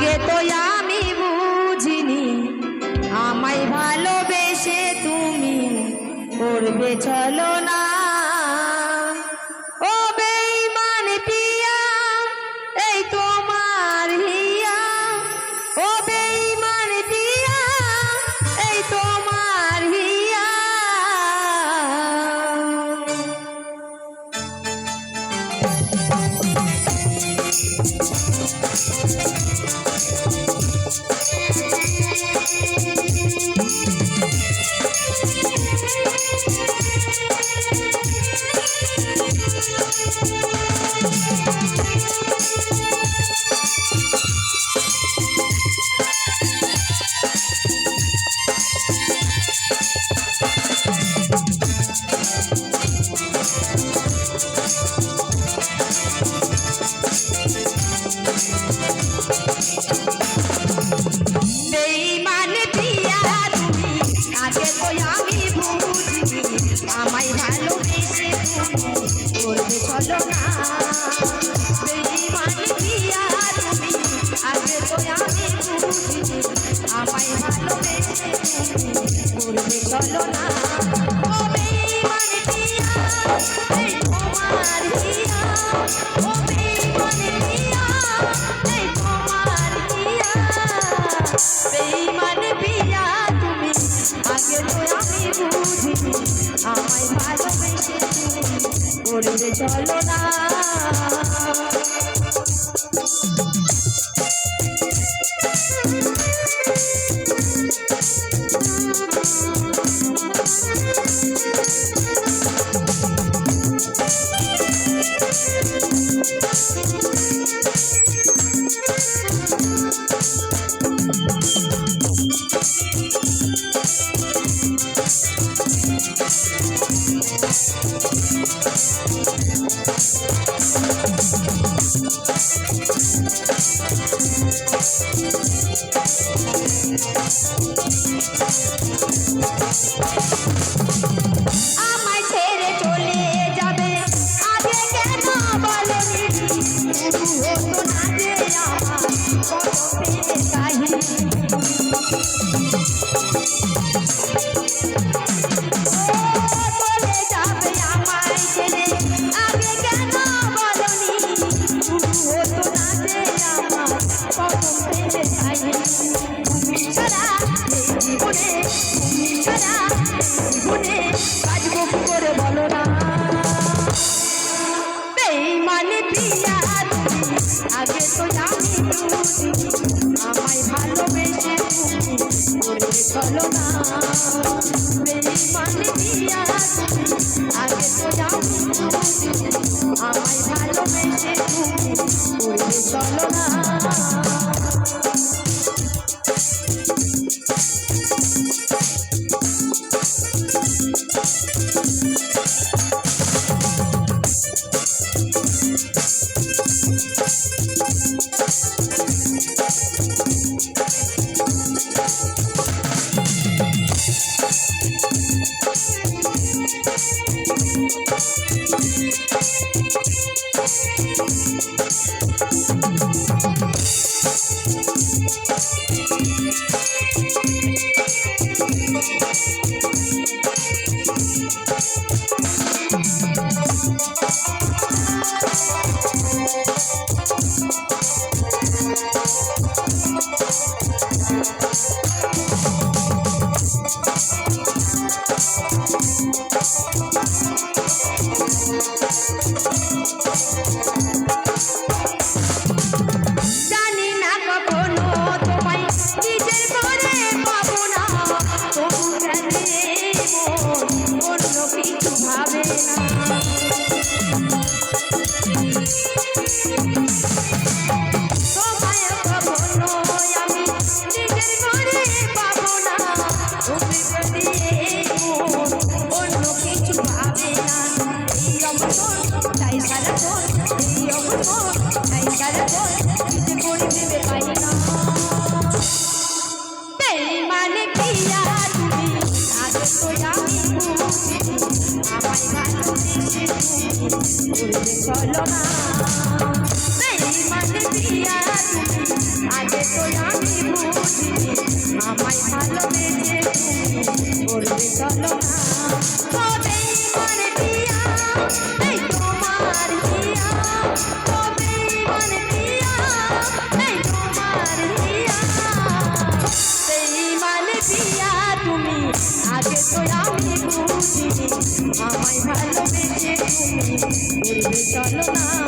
আগে তো আমি বুঝিনি আমায় ভালোবেসে তুমি করবে চলো না। ও বেঈমান পিয়া এই তোমার হিয়া, ও বেঈমান পিয়া এই তোমার হিয়া। বেঈমান পিয়া তুমি আগে তো আমি বুঝিনি আমায় ভালোবেসে তুমি করবে চলো না। বেঈমান পিয়া তুমি আগে তো আমি বুঝিনি আমায় ভালোবেসে তুমি করবে চলো না। ও বেঈমান পিয়া এই তোমার হিয়া, ও বেঈমান পিয়া এই তোমার হিয়া। বেঈমান পিয়া তুমি আগে তো আমি বুঝিনি আমায় ভালোবেসে তুমি করবে চলো না। আমায় ছেড়ে চলে যাবে আগে কেন বলনি, শুরু হতো না যে আমার কত প্রেমের কাহিনী। চলে যাবে আমায় ছেড়ে আগে কেন বলনি, শুরু হতো না যে আমার কত প্রেমের কাহিনী। তুমি ছাড়া এই জীবনে, তুমি ছাড়া জীবনে বাঁচবো কি করে বলো না। বেঈমান পিয়া তুমি আগে তো আমি বুঝিনি আমায় ভালোবেসে তুমি করবে চলো না। বেঈমান পিয়া তুমি আগে তো আমি বুঝিনি আমায় ভালোবেসে তুমি করবে চলো না। জানি না কখনো তোমায় নিজের করে পাবো না, তবু কেন মন অন্য কিছু ভাবে না। তোমায় কখনো আমি নিজের করে পাবো না, তবু কেন মন অন্য কিছু ভাবে না। এই অবসর তাই সারাক্ষণ, এই অবসর তাই সারাক্ষণ নিজে করে ভেবে পাই না। বেঈমান পিয়া তুমি আগে তো আমি বুঝিনি আমায় ভালোবেসে তুমি করবে চলো না। বেঈমান পিয়া তুমি আগে তো আমি বুঝিনি আমায় ভালোবেসে তুমি করবে চলো না তবেই মানে বিয়া এই তোমার হিয়া তবেই মানে বিয়া এই তোমার হিয়া সেই মানে বিয়া তুমি আগে তো আমি বুঝিনি আমায় ভালোবেসে তুমি করবে চলো না